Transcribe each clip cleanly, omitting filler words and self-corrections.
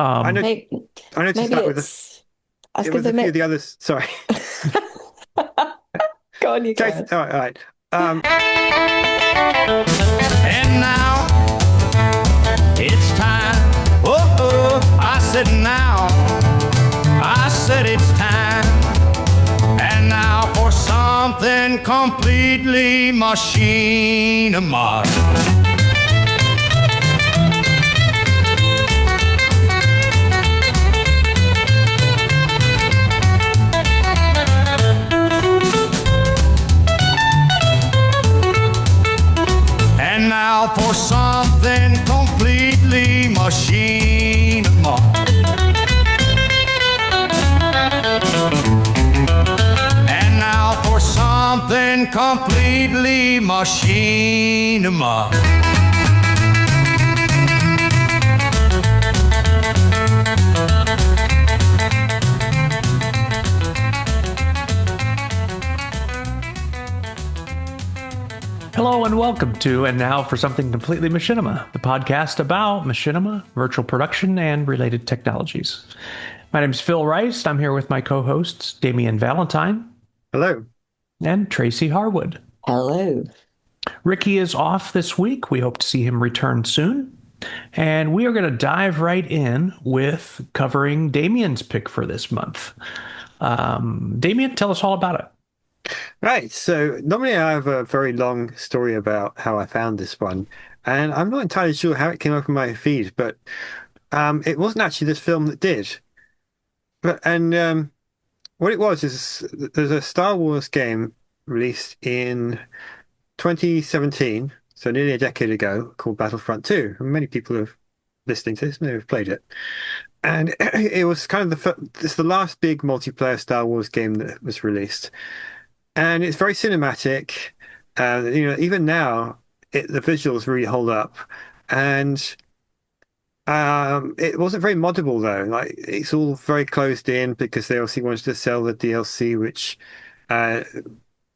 I know. Maybe, I noticed maybe that it's. I was it going was to a few of admit. the others. Sorry, Go on, you Jason. go. All right, all right. And now it's time. I said now. I said it's time. And now for something completely machinima. And now for something completely machinima. And now for something completely machinima. Hello and welcome to And Now for Something Completely Machinima, the podcast about machinima, virtual production, and related technologies. My name is Phil Rice. I'm here with my co-hosts, Damien Valentine Hello. and Tracy Harwood. Hello. Ricky is off this week. We hope to see him return soon. And we are going to dive right in with covering Damien's pick for this month. Damien, tell us all about it. Right. So normally I have a very long story about how I found this one, and I'm not entirely sure how it came up in my feed, but it wasn't actually this film that did. But and what it was is there's a Star Wars game released in 2017, so nearly a decade ago, called Battlefront II. And many people have listening to this may have played it. And it was kind of it's the last big multiplayer Star Wars game that was released. And it's very cinematic. Even now, the visuals really hold up. And it wasn't very moddable though. Like it's all very closed in because they obviously wanted to sell the DLC, which uh,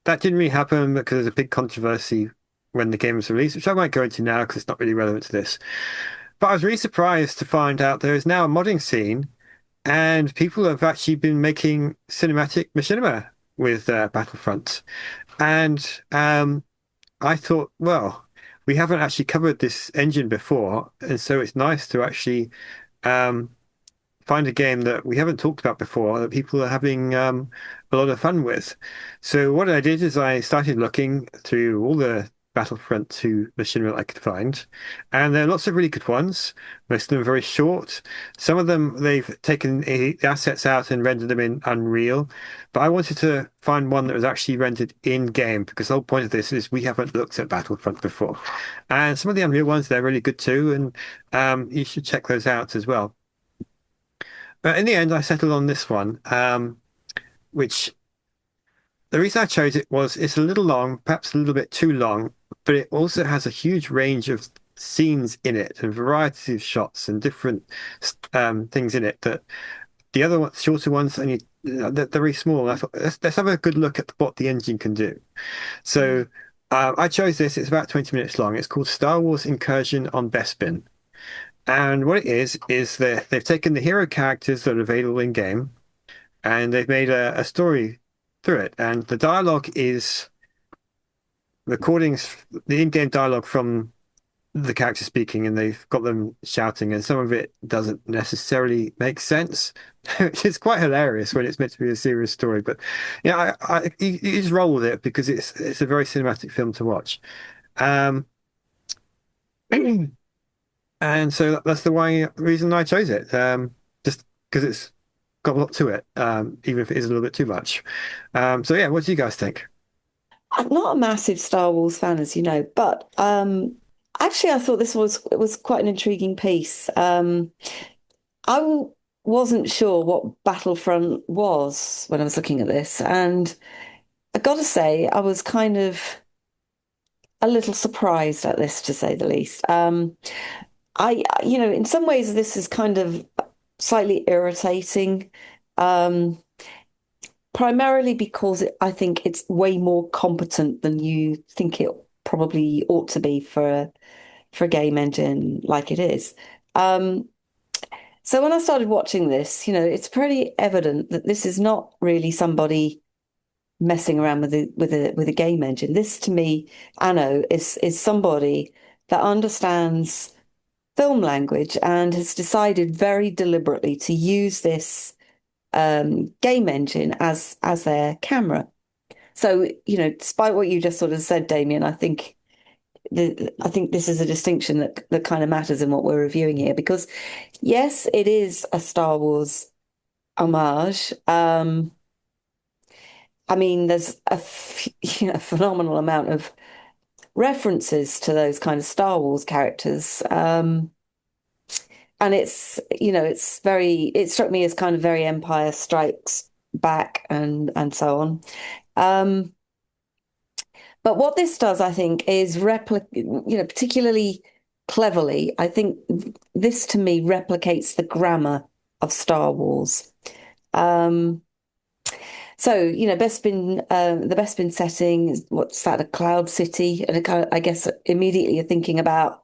that didn't really happen because there's a big controversy when the game was released, which I won't go into now because it's not really relevant to this. But I was really surprised to find out there is now a modding scene, and people have actually been making cinematic machinima with Battlefront. And I thought, well, we haven't actually covered this engine before, and so it's nice to actually um, find a game that we haven't talked about before that people are having a lot of fun with. So what I did is I started looking through all the Battlefront 2 machinima I could find, and there are lots of really good ones. Most of them are very short. Some of them they've taken the assets out and rendered them in Unreal, but I wanted to find one that was actually rendered in game because the whole point of this is we haven't looked at Battlefront before, and some of the Unreal ones they're really good too, and you should check those out as well. But in the end, I settled on this one, which the reason I chose it was it's a little long, perhaps a little bit too long, but it also has a huge range of scenes in it and variety of shots and different things in it that the other ones, shorter ones, only they're very small. I thought let's have a good look at what the engine can do. So I chose this. It's about 20 minutes long. It's called Star Wars Incursion on Bespin. And what it is they've taken the hero characters that are available in game and they've made a story through it. And the dialogue is recordings, the in-game dialogue from the character speaking, and they've got them shouting, and some of it doesn't necessarily make sense, which is quite hilarious when it's meant to be a serious story. But yeah, you just roll with it because it's a very cinematic film to watch. Um, and so that's the reason I chose it. Just because it's got a lot to it, even if it is a little bit too much. So yeah, what do you guys think? I'm not a massive Star Wars fan, as you know, but actually, I thought this was it was quite an intriguing piece. I wasn't sure what Battlefront was when I was looking at this, and I got to say, I was kind of a little surprised at this, to say the least. In some ways, this is kind of slightly irritating. Um, Primarily because I think it's way more competent than you think it probably ought to be for a game engine like it is. Um, So when I started watching this, it's pretty evident that this is not really somebody messing around with a game engine. This to me, Anno, is somebody that understands film language and has decided very deliberately to use this game engine as their camera. So, despite what you just sort of said, Damien, I think this is a distinction that kind of matters in what we're reviewing here because yes, it is a Star Wars homage. I mean, there's phenomenal amount of references to those kind of Star Wars characters. And it struck me as kind of very Empire Strikes Back and so on. Um, but what this does, I think, is particularly cleverly, I think this to me replicates the grammar of Star Wars. Um, So, the Bespin setting is what's that, a cloud city? And I guess immediately you're thinking about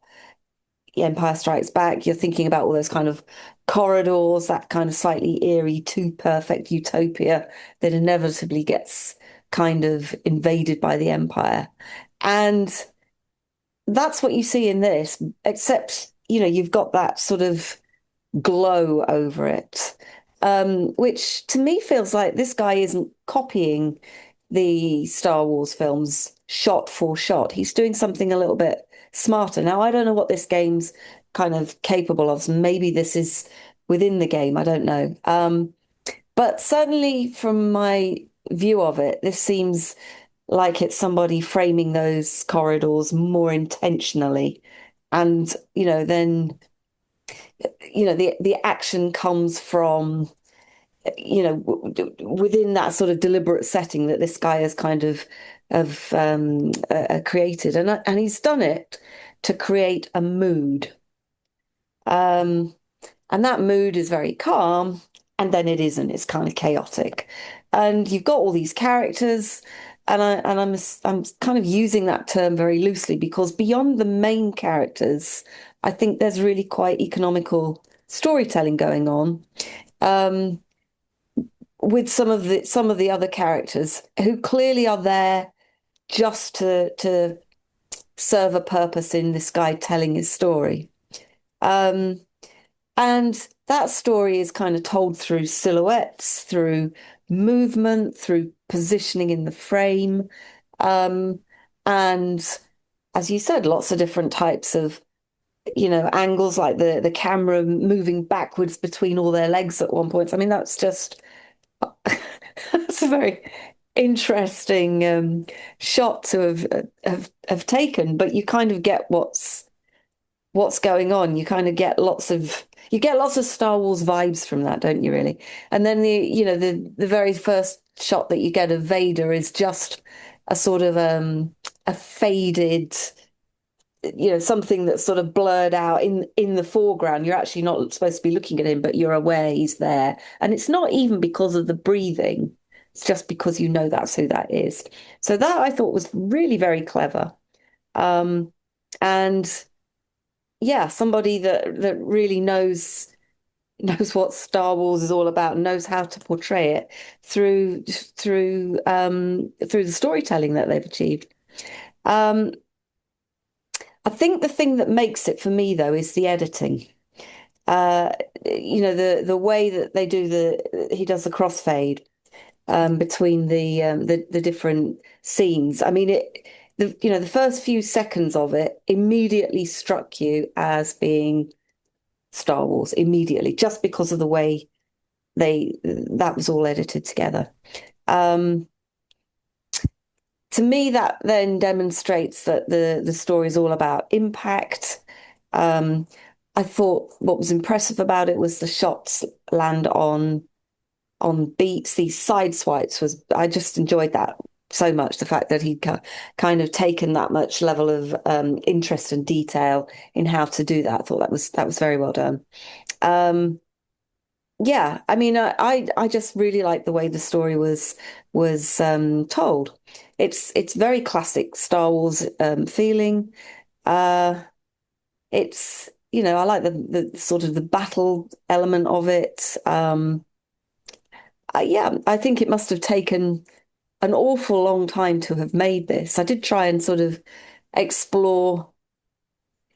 Empire Strikes Back. You're thinking about all those kind of corridors, that kind of slightly eerie, too perfect utopia that inevitably gets kind of invaded by the Empire. And that's what you see in this, except, you've got that sort of glow over it, which to me feels like this guy isn't copying the Star Wars films shot for shot. He's doing something a little bit smarter. Now, I don't know what this game's kind of capable of. So maybe this is within the game. I don't know. But certainly from my view of it, this seems like it's somebody framing those corridors more intentionally. And, then the action comes from within that sort of deliberate setting that this guy has kind of created, and he's done it to create a mood, and that mood is very calm, and then it isn't. It's kind of chaotic, and you've got all these characters. I'm kind of using that term very loosely because beyond the main characters, I think there's really quite economical storytelling going on, with some of the other characters who clearly are there just to serve a purpose in this guy telling his story. Um, and that story is kind of told through silhouettes, through movement, through positioning in the frame. Um, and as you said, lots of different types of, angles, like the camera moving backwards between all their legs at one point. I mean, that's just that's a very interesting shot to have taken, but you kind of get what's going on. You get lots of Star Wars vibes from that, don't you really? And then the very first shot that you get of Vader is just a sort of a faded, something that's sort of blurred out in the foreground. You're actually not supposed to be looking at him, but you're aware he's there. And it's not even because of the breathing. It's just because that's who that is. So that I thought was really very clever. And yeah, somebody that really knows what Star Wars is all about, knows how to portray it through the storytelling that they've achieved. Um, I think the thing that makes it for me though is the editing. Uh, the way that he does the crossfade between the different scenes. I mean the first few seconds of it immediately struck you as being Star Wars immediately, just because of the way that was all edited together. Um, to me, that then demonstrates that the story is all about impact. Um, I thought what was impressive about it was the shots land on beats. These side swipes I just enjoyed that so much. The fact that he'd kind of taken that much level of interest and detail in how to do that. I thought that was very well done. Yeah, I mean, I just really like the way the story was told. It's very classic Star Wars feeling. Uh, it's I like the sort of the battle element of it. Yeah, I think it must have taken an awful long time to have made this. I did try and sort of explore,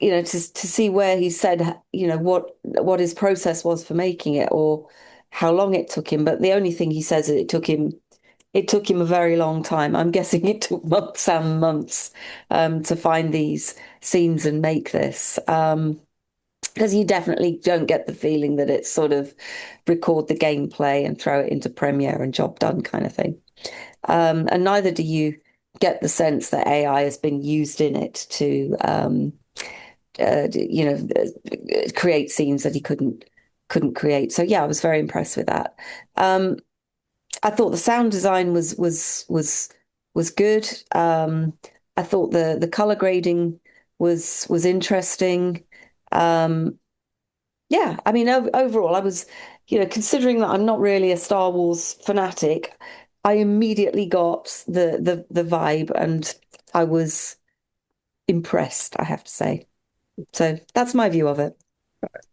to see where he said, what his process was for making it or how long it took him. But the only thing he says is it took him a very long time. I'm guessing it took months and months to find these scenes and make this. Because you definitely don't get the feeling that it's sort of record the gameplay and throw it into Premiere and job done kind of thing. And neither do you get the sense that AI has been used in it to, create scenes that he couldn't create. So yeah, I was very impressed with that. I thought the sound design was good. I thought the color grading was interesting. Um, yeah, I mean, overall, I was, considering that I'm not really a Star Wars fanatic, I immediately got the vibe, and I was impressed, I have to say. So that's my view of it.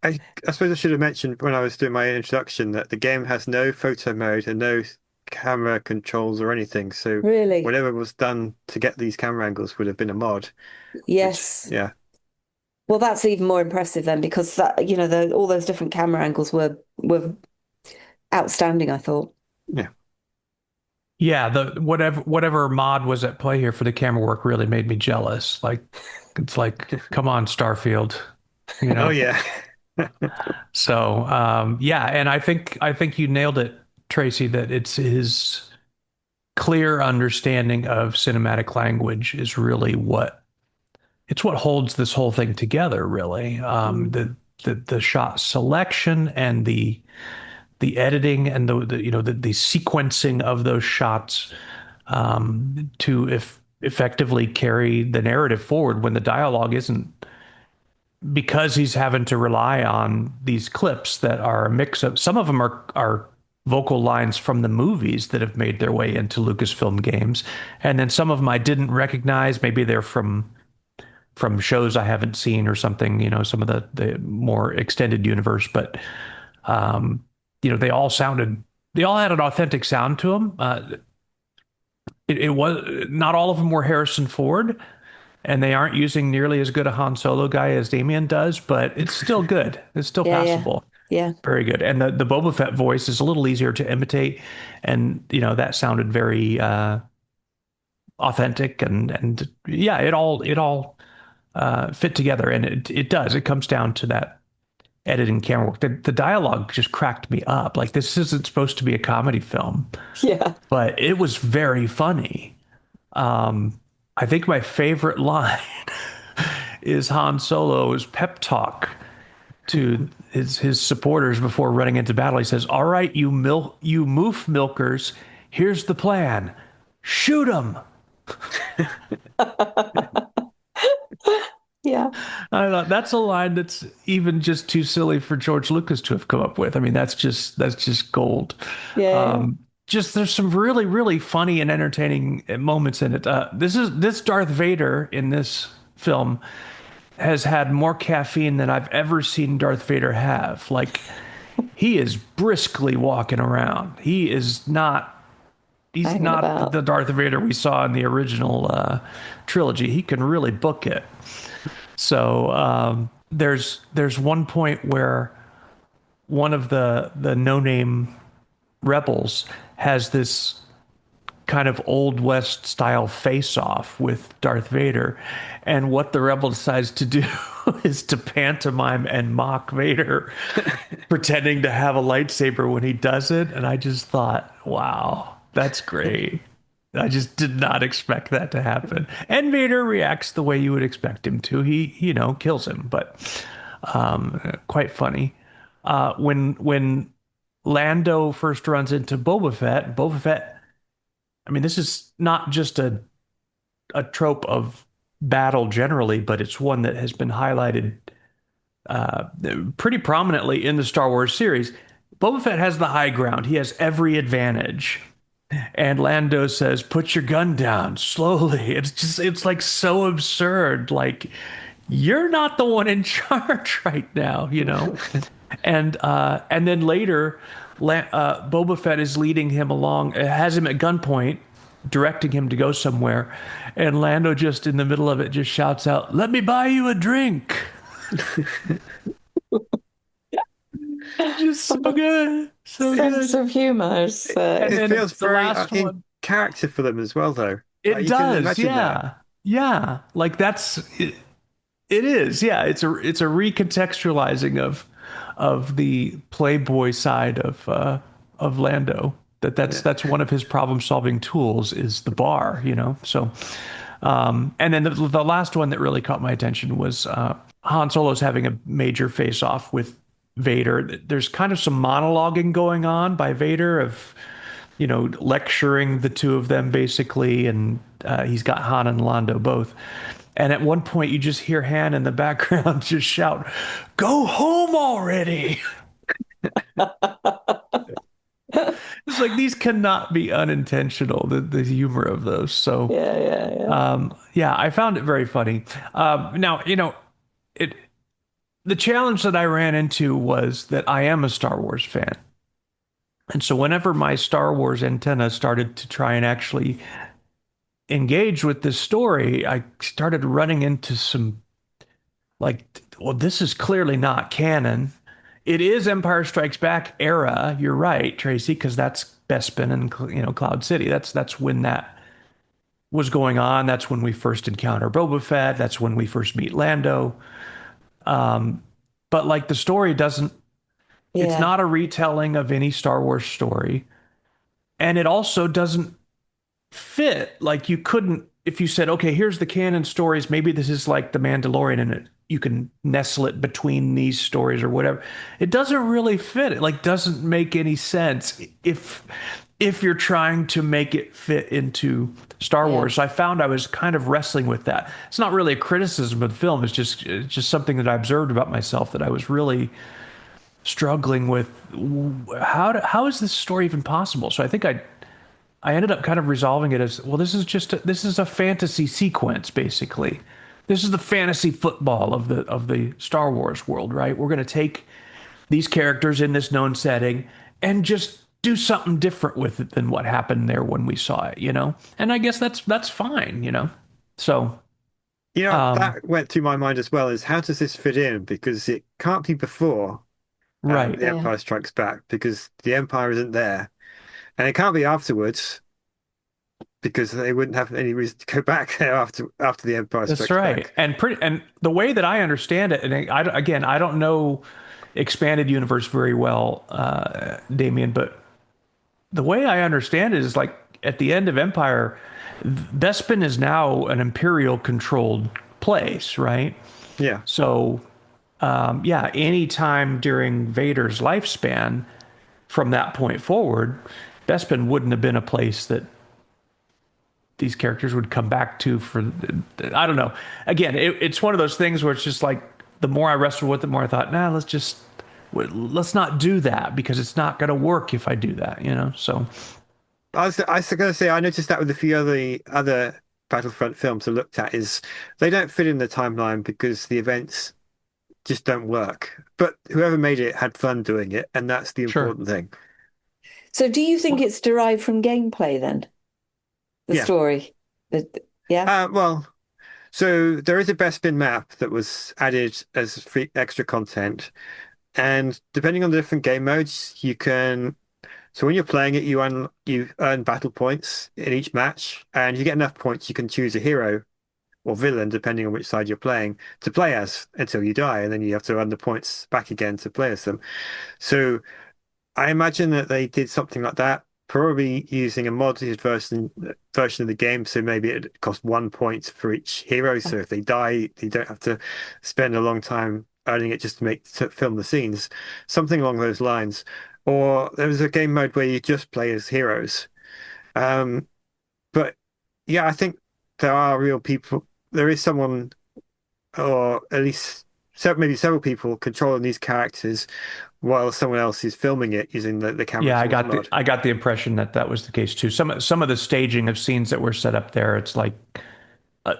I suppose I should have mentioned when I was doing my introduction that the game has no photo mode and no camera controls or anything. So Really? whatever was done to get these camera angles would have been a mod, which, Yes. yeah, Well, that's even more impressive then, because all those different camera angles were outstanding, I thought. yeah. Yeah, the whatever mod was at play here for the camera work really made me jealous. Like it's like, come on, Starfield, you Oh, know. yeah. So yeah, and I think you nailed it, Tracy, that it's his clear understanding of cinematic language is really what holds this whole thing together, really. Mm. The shot selection and the editing and the sequencing of those shots to effectively carry the narrative forward when the dialogue isn't, because he's having to rely on these clips that are a mix of, some of them are vocal lines from the movies that have made their way into Lucasfilm games, and then some of them I didn't recognize. Maybe they're from shows I haven't seen or something, some of the more extended universe, but they all had an authentic sound to them. It was not all of them were Harrison Ford, and they aren't using nearly as good a Han Solo guy as Damien does, but it's still good. It's still Yeah, yeah, passable. yeah, Very good. And the Boba Fett voice is a little easier to imitate, and that sounded very authentic, and yeah, it all fit together, and it does. It comes down to that editing camera work. The dialogue just cracked me up. Like, this isn't supposed to be a comedy film, yeah. but it was very funny. I think my favorite line is Han Solo's pep talk to his supporters before running into battle. He says, "All right, you moof milkers, here's the plan. Shoot them." Yeah, I thought that's a line that's even just too silly for George Lucas to have come up with. I mean, that's just gold. yeah, yeah. Just there's some really, really funny and entertaining moments in it. This Darth Vader in this film has had more caffeine than I've ever seen Darth Vader have. Like, he is briskly walking around. He's Hanging not about. the Darth Vader we saw in the original trilogy. He can really book it. So there's one point where one of the no-name rebels has this kind of old west style face-off with Darth Vader, and what the rebel decides to do is to pantomime and mock Vader pretending to have a lightsaber when he does it. And I just thought, wow, that's great. I just did not expect that to happen. And Vader reacts the way you would expect him to. He, kills him, but quite funny. When Lando first runs into Boba Fett, I mean, this is not just a trope of battle generally, but it's one that has been highlighted pretty prominently in the Star Wars series. Boba Fett has the high ground. He has every advantage. And Lando says, "Put your gun down slowly." It's like so absurd. Like, you're not the one in charge right now, you know? And then later, Boba Fett is leading him along, has him at gunpoint, directing him to go somewhere, and Lando just in the middle of it just shouts out, "Let me buy you a drink." Just so good, so Sense good. of humor is And It then feels the very last in one, character for them as well, though. it You can does, imagine that. yeah, yeah. Like that's it, it is, yeah. It's a recontextualizing of the playboy side of Lando. Yeah. That's one of his problem solving tools is the bar, you know. So, and then the last one that really caught my attention was Han Solo's having a major face off with Vader. There's kind of some monologuing going on by Vader of lecturing the two of them basically, and he's got Han and Lando both. And at one point, you just hear Han in the background just shout, "Go home already!" It's like these cannot be unintentional. The humor of those. So, yeah, yeah, yeah. yeah, I found it very funny. Now, it. The challenge that I ran into was that I am a Star Wars fan. And so whenever my Star Wars antenna started to try and actually engage with this story, I started running into some like, well, this is clearly not canon. It is Empire Strikes Back era. You're right, Tracy, because that's Bespin and Cloud City. That's when that was going on. That's when we first encounter Boba Fett. That's when we first meet Lando. But like the story doesn't. It's Yeah. not a retelling of any Star Wars story, and it also doesn't fit. Like you couldn't, if you said, okay, here's the canon stories, maybe this is like The Mandalorian and you can nestle it between these stories or whatever. It doesn't really fit. It like doesn't make any sense if you're trying to make it fit into Star Yeah. Wars. So I found I was kind of wrestling with that. It's not really a criticism of the film. It's just something that I observed about myself that I was really struggling with. How is this story even possible? So I think I ended up kind of resolving it as, well, this is a fantasy sequence, basically. This is the fantasy football of the Star Wars world, right? We're going to take these characters in this known setting and just do something different with it than what happened there when we saw it, you know? And I guess that's fine, you know? So, um, That went through my mind as well, is how does this fit in? Because it can't be before right. The Yeah. Empire Strikes Back, because the Empire isn't there. And it can't be afterwards, because they wouldn't have any reason to go back there after the Empire That's Strikes right. Back. And the way that I understand it, and again, I don't know expanded universe very well, Damien, but the way I understand it is like at the end of Empire, Bespin is now an imperial controlled place, right? Yeah. So, yeah, anytime during Vader's lifespan from that point forward, Bespin wouldn't have been a place that these characters would come back to for, I don't know. Again, it's one of those things where it's just like the more I wrestled with it, the more I thought, nah, let's not do that because it's not going to work if I do that, you know? So, I was going to say, I noticed that with a few other Battlefront films I looked at, is they don't fit in the timeline because the events just don't work. But whoever made it had fun doing it, and that's the sure. important thing. So do you think it's derived from gameplay then? The Yeah. story? Yeah. Well, so there is a Bespin map that was added as free extra content, and depending on the different game modes, you can. So when you're playing it, you earn battle points in each match, and you get enough points, you can choose a hero or villain, depending on which side you're playing, to play as until you die, and then you have to earn the points back again to play as them. So I imagine that they did something like that, probably using a modded version of the game. So maybe it cost 1 point for each hero. So if they die, you don't have to spend a long time earning it just to film the scenes, something along those lines. Or there was a game mode where you just play as heroes. Um, but yeah, I think there are real people. There is someone, or at least maybe several people controlling these characters while someone else is filming it using the camera Yeah, tools mod. I got the impression that that was the case too. Some of the staging of scenes that were set up there, it's like, uh,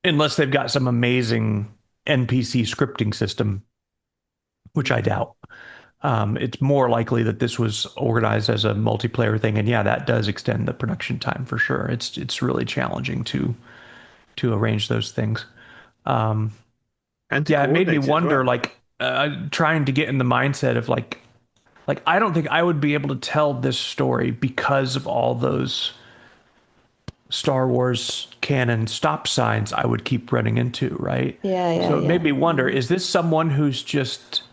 unless they've got some amazing NPC scripting system, which I doubt. It's more likely that this was organized as a multiplayer thing, and yeah, that does extend the production time for sure. It's really challenging to arrange those things. Um, And to yeah, it made me coordinate it as wonder, well. like trying to get in the mindset of like I don't think I would be able to tell this story because of all those Star Wars canon stop signs I would keep running into, right? Yeah, yeah, So it made yeah. me wonder, is this someone who's just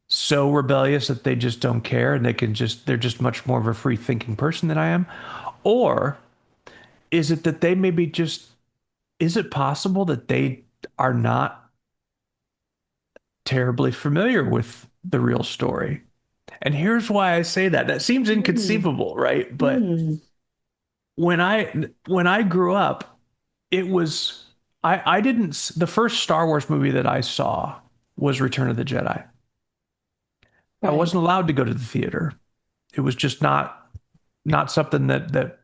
so rebellious that they just don't care and they're just much more of a free thinking person than I am? Or is it that they maybe just, is it possible that they are not terribly familiar with the real story? And here's why I say that. That seems Hmm. inconceivable, right? But Hmm. when I grew up, it was I didn't the first Star Wars movie that I saw was Return of the Jedi. I Right. wasn't allowed to go to the theater. It was just not something that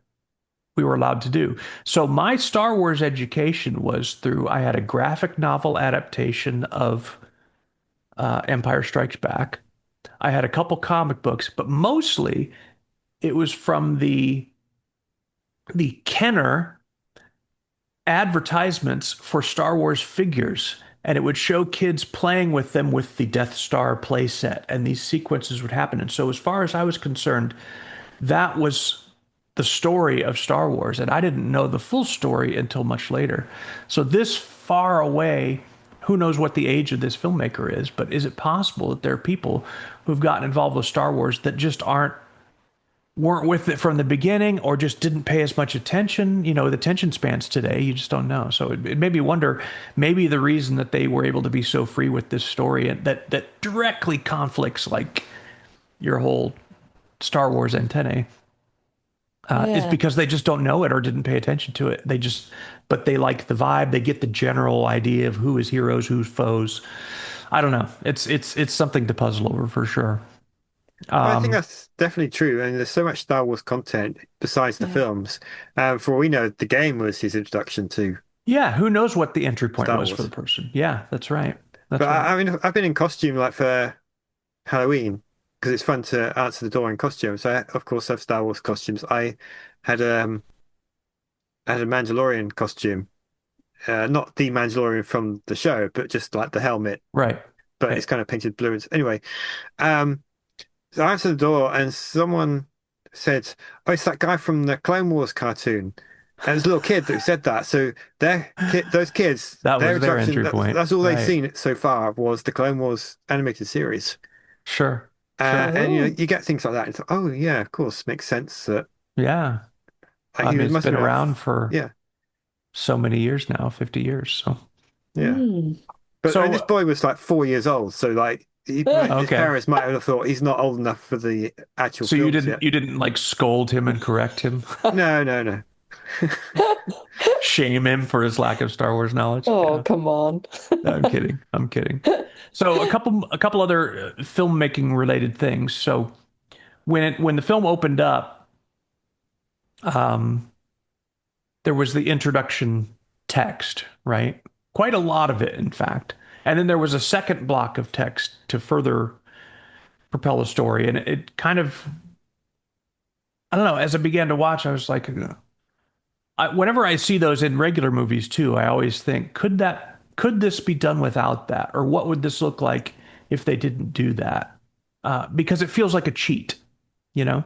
we were allowed to do. So my Star Wars education was through I had a graphic novel adaptation of Empire Strikes Back. I had a couple comic books, but mostly it was from the Kenner advertisements for Star Wars figures, and it would show kids playing with them with the Death Star playset, and these sequences would happen. And so, as far as I was concerned, that was the story of Star Wars, and I didn't know the full story until much later. So, this far away, who knows what the age of this filmmaker is, but is it possible that there are people who've gotten involved with Star Wars that just weren't with it from the beginning or just didn't pay as much attention. The attention spans today, you just don't know. So it made me wonder, maybe the reason that they were able to be so free with this story and that directly conflicts like your whole Star Wars antennae is Yeah. because they just don't know it or didn't pay attention to it. But they like the vibe. They get the general idea of who is heroes, who's foes. I don't know. It's something to puzzle over for sure. Well, I think Um, that's definitely true. And there's so much Star Wars content besides the Yeah. films. For all we know, the game was his introduction to Yeah, who knows what the entry point Star was for the Wars. person? Yeah, that's right. But That's right. I mean, I've been in costume like for Halloween because it's fun to answer the door in costume. So I, of course, have Star Wars costumes. Had um had a Mandalorian costume, not the Mandalorian from the show, but just like the helmet, Right. but it's Right. kind of painted blue. Anyway, um, so I answered the door and someone said, "Oh, it's that guy from the Clone Wars cartoon." And it was a little kid that said that. So those kids, That their was their introduction, entry point. that's all they've Right. seen so far was the Clone Wars animated series. Sure. Sure. And Oh. you get things like that. And it's like, oh yeah, of course, makes sense that Yeah. I he mean, it's must have been been about, around for yeah, so many years now, 50 years. So, yeah. Hmm. But I mean, this so boy was like 4 years old, so like his okay. parents might have thought he's not old enough for the actual So you films didn't yet. you didn't like scold him and correct him, No, no, no. shame him for his lack of Star Wars knowledge? Oh, Yeah. come on. No, I'm kidding. I'm kidding. So a couple other filmmaking related things. So when the film opened up, um, there was the introduction text, right? Quite a lot of it, in fact. And then there was a second block of text to further propel the story. And it kind of, I don't know, as I began to watch, I was like, whenever I see those in regular movies too, I always think, could this be done without that? Or what would this look like if they didn't do that? Because it feels like a cheat, you know?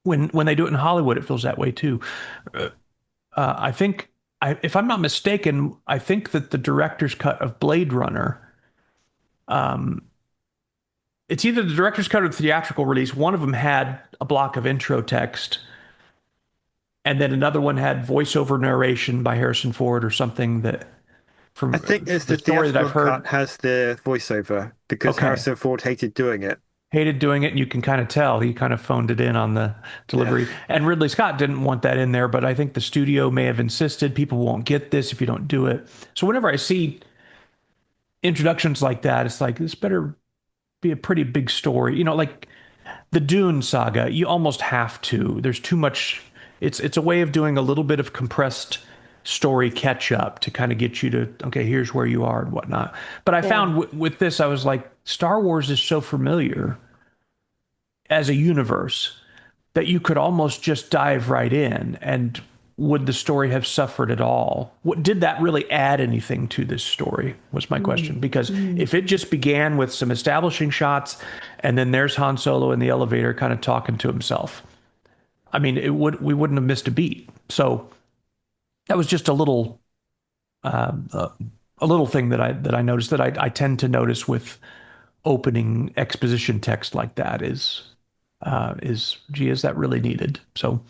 When they do it in Hollywood, it feels that way too. I think, if I'm not mistaken, I think that the director's cut of Blade Runner, um, it's either the director's cut or the theatrical release. One of them had a block of intro text, and then another one had voiceover narration by Harrison Ford or something that I from, think it's from the the story that theatrical I've cut heard. has the voiceover because Okay, Harrison Ford hated doing it. hated doing it, and you can kind of tell he kind of phoned it in on the Yeah. delivery. And Ridley Scott didn't want that in there, but I think the studio may have insisted people won't get this if you don't do it. So whenever I see introductions like that, it's like this better be a pretty big story. Like the Dune saga, you almost have to. There's too much. It's a way of doing a little bit of compressed. It's a way of doing a little bit of compressed. It's a way of doing a little bit of compressed story. You almost have to. You know, like the Dune saga, you almost have to. There's too much. It's a way of doing a little bit of compressed. It's a way of doing a little bit of compressed story catch up to kind of get you to, okay, here's where you are and whatnot. But I Yeah. found with this, I was like, Star Wars is so familiar as a universe that you could almost just dive right in. And would the story have suffered at all? What did that really add anything to this story? Was my question. Mm. Because Mm. if it just began with some establishing shots and then there's Han Solo in the elevator kind of talking to himself, I mean, it would we wouldn't have missed a beat. So that was just uh, uh, a little thing that I noticed that I tend to notice with opening exposition text like that is gee, is that really needed? So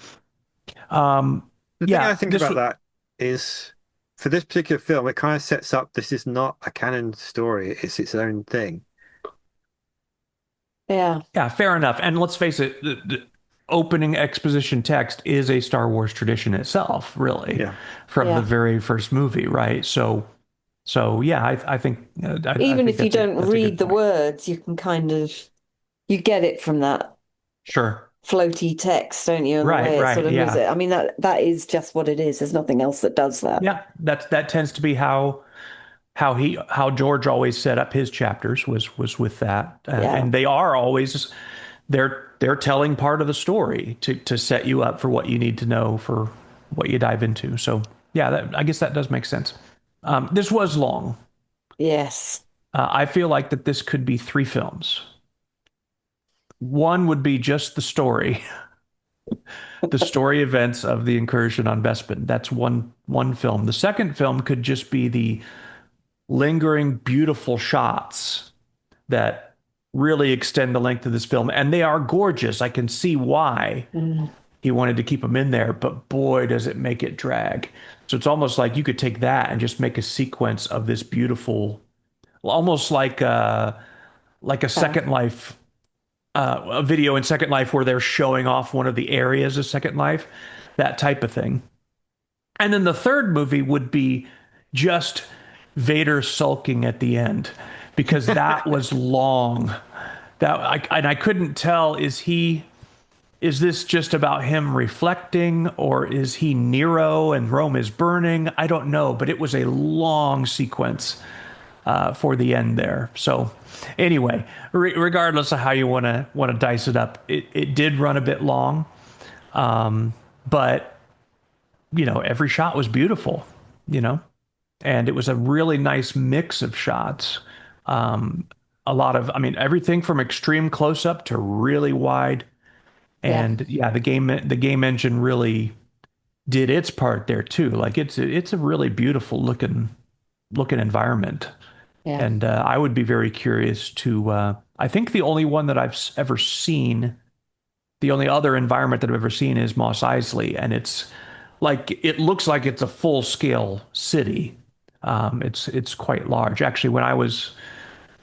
um, The thing I yeah, think about that is for this particular film, it kind of sets up this is not a canon story, it's its own thing. Yeah. yeah, fair enough. And let's face it, the opening exposition text is a Star Wars tradition itself, really, Yeah. from the Yeah. very first movie, right? So yeah, I think I Even think if you don't that's a good read the point. words, you can kind of you get it from that Sure. floaty text, don't you? And the Right, way it sort right. of moves Yeah. it. I mean that is just what it is. There's nothing else that does that. Yeah. That tends to be how George always set up his chapters was with that. Yeah. And they are always they're telling part of the story to set you up for what you need to know for what you dive into. So yeah, I guess that does make sense. This was long. Yes. I feel like that this could be three films. One would be just the story, the story events of the incursion on Bespin. That's one film. The second film could just be the lingering, beautiful shots that really extend the length of this film, and they are gorgeous. I can see why Mm. he wanted to keep them in there, but boy, does it make it drag. So it's almost like you could take that and just make a sequence of this beautiful, almost like a Yeah. Second Life, a video in Second Life where they're showing off one of the areas of Second Life, that type of thing. And then the third movie would be just Vader sulking at the end because that was long. And I couldn't tell, is this just about him reflecting or is he Nero and Rome is burning? I don't know, but it was a long sequence for the end there. So anyway, regardless of how you want to dice it up, it did run a bit long, but every shot was beautiful, you know, and it was a really nice mix of shots. Um, a lot of, I mean, everything from extreme close up to really wide. Yeah. And yeah, the game engine really did its part there too. Like it's a really beautiful looking environment. Yeah. And I would be very curious to. I think the only one that I've ever seen, the only other environment that I've ever seen is Moss Eisley, and it's like it looks like it's a full scale city. It's quite large. Actually, when I was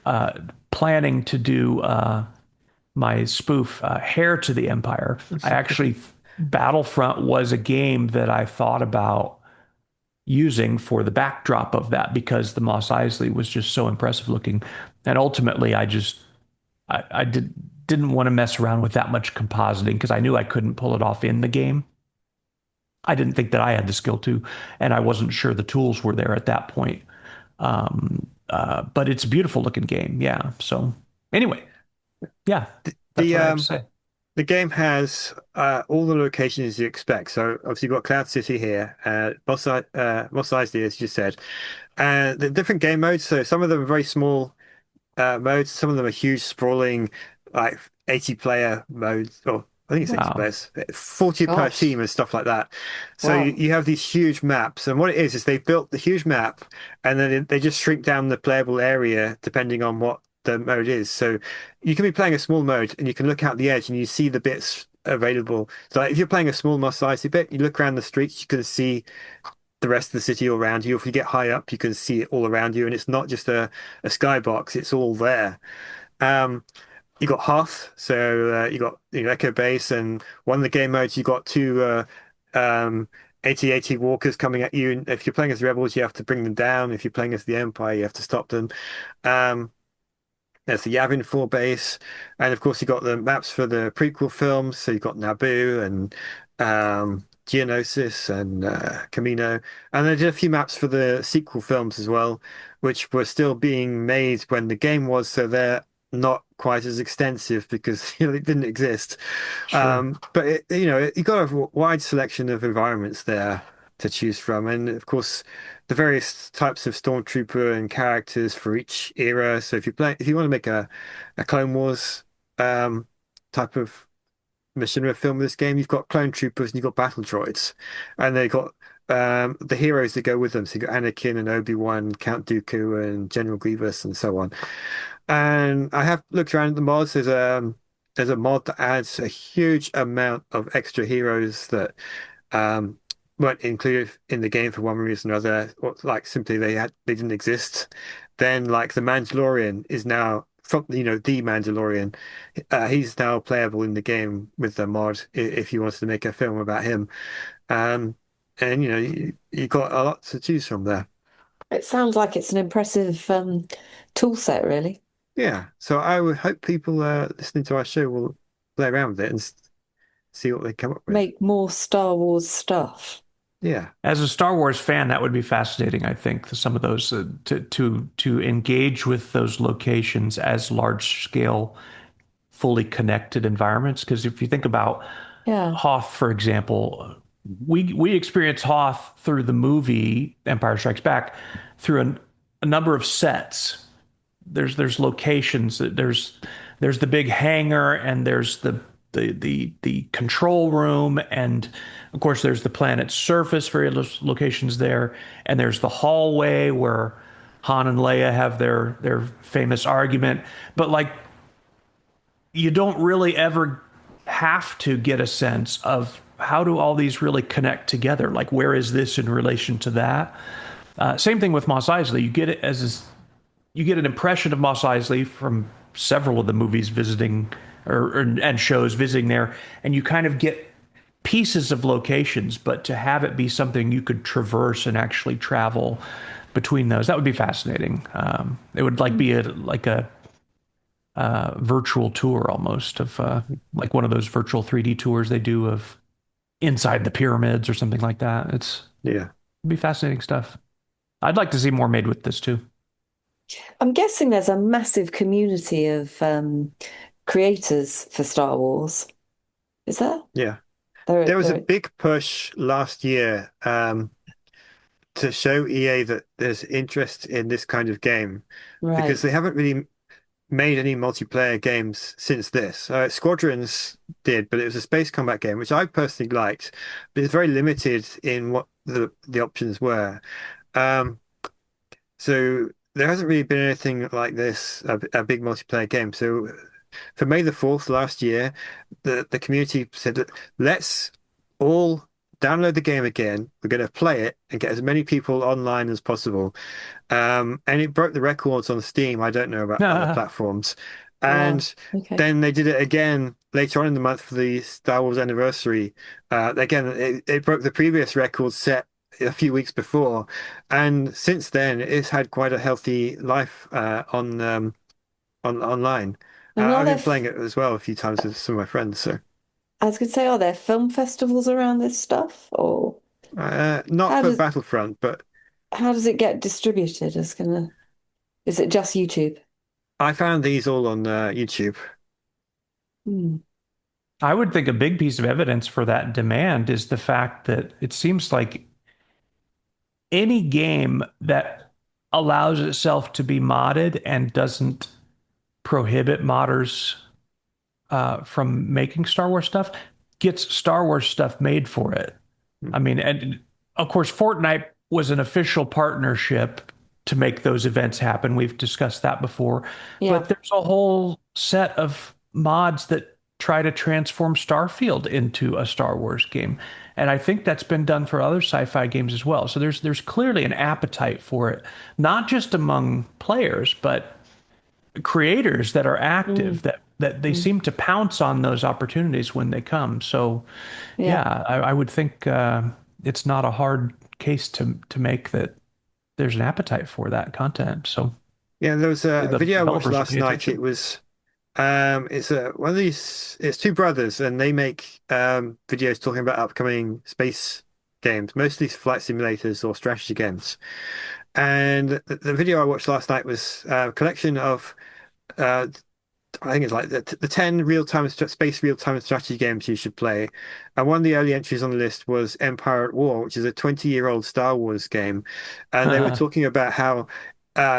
uh, planning to do my spoof Heir to the Empire, I actually Battlefront was a game that I thought about using for the backdrop of that because the Moss Eisley was just so impressive looking. And ultimately, I didn't want to mess around with that much compositing because I knew I couldn't pull it off in the game. I didn't think that I had the skill to, and I wasn't sure the tools were there at that point. But it's a beautiful looking game. Yeah. So anyway, yeah, that's The what I have to say. the game has all the locations you expect. So obviously you've got Cloud City here, Mos Eisley, as you said, and the different game modes. So some of them are very small modes. Some of them are huge, sprawling, like 80 player modes, or I think it's 80 Wow. players, 40 per Gosh. team and stuff like that. So you, Wow. you have these huge maps, and what it is they've built the huge map, and then they just shrink down the playable area depending on what the mode is. So you can be playing a small mode, and you can look out the edge and you see the bits available. So like, if you're playing a small Mos Eisley bit, you look around the streets, you can see the rest of the city all around you. If you get high up, you can see it all around you, and it's not just a skybox; it's all there. Um, you got Hoth, so you got Echo Base, and one of the game modes you got two AT-AT walkers coming at you. And if you're playing as rebels, you have to bring them down. If you're playing as the Empire, you have to stop them. Um, there's the Yavin 4 base, and of course you got the maps for the prequel films. So you've got Naboo and Geonosis and Camino, and they did a few maps for the sequel films as well, which were still being made when the game was, so they're not quite as extensive because it didn't exist. Sure. But you got a wide selection of environments there to choose from, and of course the various types of stormtrooper and characters for each era. So if you want to make a Clone Wars type of machinima film with this game, you've got clone troopers and you've got battle droids, and they've got the heroes that go with them. So you've got Anakin and Obi-Wan, Count Dooku, and General Grievous, and so on. And I have looked around at the mods. There's a mod that adds a huge amount of extra heroes that um, weren't included in the game for one reason or other, or like simply they didn't exist. Then like the Mandalorian is now from the Mandalorian. He's now playable in the game with the mod if you wanted to make a film about him. Um, and you got a lot to choose from there. It sounds like it's an impressive tool set, really. Yeah, so I would hope people listening to our show will play around with it and see what they come up with. Make more Star Wars stuff. Yeah, As a Star Wars fan, that would be fascinating. I think some of those to engage with those locations as large scale, fully connected environments. Because if you think about Yeah. Hoth, for example, we experience Hoth through the movie Empire Strikes Back through a number of sets. There's locations. There's the big hangar, and there's the control room, and of course there's the planet's surface, various locations there, and there's the hallway where Han and Leia have their famous argument. But like you don't really ever have to get a sense of how do all these really connect together? Like, where is this in relation to that? Same thing with Mos Eisley. You get an impression of Mos Eisley from several of the movies visiting and shows visiting there, and you kind of get pieces of locations, but to have it be something you could traverse and actually travel between those, that would be fascinating. It would like be a virtual tour almost of like one of those virtual 3D tours they do of inside the pyramids or something like that. yeah. It'd be fascinating stuff. I'd like to see more made with this too. I'm guessing there's a massive community of creators for Star Wars. Is there? Yeah. There, There was a there, big push last year to show EA that there's interest in this kind of game because right. they haven't really made any multiplayer games since this. Squadrons did, but it was a space combat game, which I personally liked, but it's very limited in what the options were. Um, so there hasn't really been anything like this, a big multiplayer game. So for May the 4th last year, the community said that let's all download the game again. We're going to play it and get as many people online as possible. And it broke the records on Steam. I don't know about other platforms. Wow. And Okay. then they did it again later on in the month for the Star Wars anniversary. Again, it broke the previous record set a few weeks before. And since then, it's had quite a healthy life online. And are I've there, been playing it as well a few times with some of my friends. So I was going to say, are there film festivals around this stuff, or not how for does Battlefront, but how does it get distributed? Is it just YouTube? I found these all on YouTube. Hmm. I would think a big piece of evidence for that demand is the fact that it seems like any game that allows itself to be modded and doesn't prohibit modders from making Star Wars stuff gets Star Wars stuff made for it. I mean, and of course, Fortnite was an official partnership to make those events happen. We've discussed that before, Yeah. but there's a whole set of mods that try to transform Starfield into a Star Wars game. And I think that's been done for other sci-fi games as well. So there's clearly an appetite for it, not just among players, but creators that are Mm, active that they mm. seem to pounce on those opportunities when they come. So Yeah. yeah, I would think it's not a hard case to make that there's an appetite for that content. So Yeah, there was a the video I watched developers should last pay night. It attention. was It's one of these. It's two brothers, and they make videos talking about upcoming space games, mostly flight simulators or strategy games. And the video I watched last night was a collection of uh, I think it's like the 10 space real-time strategy games you should play. And one of the early entries on the list was Empire at War, which is a 20-year-old Star Wars game. And they were talking about how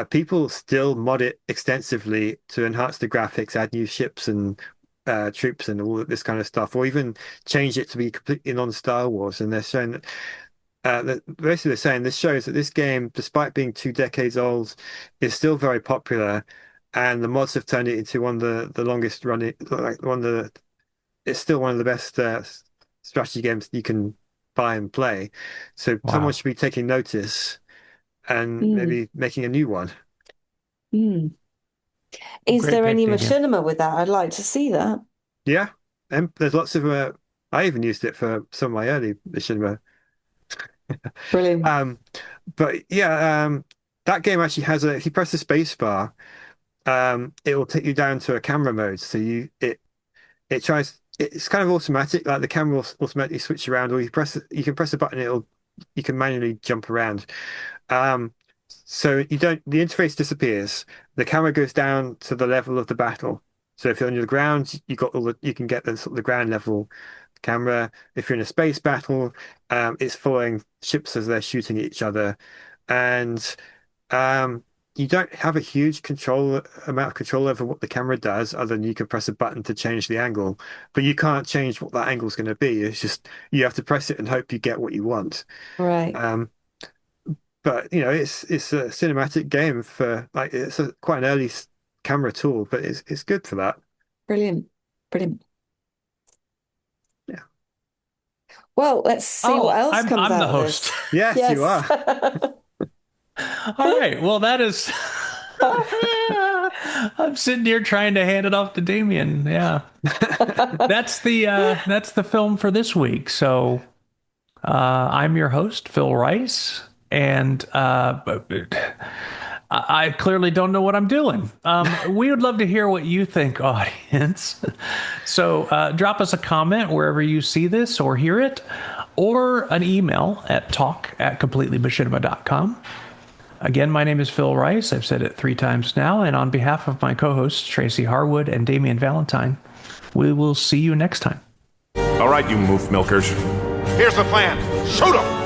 people still mod it extensively to enhance the graphics, add new ships and troops and all of this kind of stuff, or even change it to be completely non-Star Wars. And they're showing basically they're saying this shows that this game, despite being 2 decades old, is still very popular, and the mods have turned it into one of the longest running, like one of the, it's still one of the best strategy games you can buy and play. So someone Wow. should be taking notice and Mm. maybe making a new one. Mm. Is Great there pick, any Damien. machinima with that? I'd like to see that. Yeah, and there's lots of. I even used it for some of my early machinima. Brilliant. Um, but yeah, that game actually has a. If you press the space bar, it will take you down to a camera mode. So it tries. It's kind of automatic. Like the camera will automatically switch around, or you can press a button. You can manually jump around. Um, so you don't. The interface disappears. The camera goes down to the level of the battle. So if you're on the ground, you can get the sort of the ground level camera. If you're in a space battle, it's following ships as they're shooting at each other, and um, you don't have a huge control amount of control over what the camera does, other than you can press a button to change the angle, but you can't change what that angle is going to be. It's just you have to press it and hope you get what you want. Right. Um, but it's a cinematic game for like it's quite an early camera tool, but it's good for that. Brilliant. Brilliant. Yeah. Well, let's see what Oh, else I'm comes I'm the out of host. this. Yes, you Yes. are. All right. Well, that is. I'm sitting here trying to hand it off to Damien. Yeah, that's the film for this week. So I'm your host, Phil Rice, and I clearly don't know what I'm doing. We would love to hear what you think, audience. So drop us a comment wherever you see this or hear it, or an email at talk@completelymachinima.com. Again, my name is Phil Rice. I've said it 3 times now. And on behalf of my co-hosts, Tracy Harwood and Damien Valentine, we will see you next time. All right, you moof milkers. Here's the plan. Shoot 'em!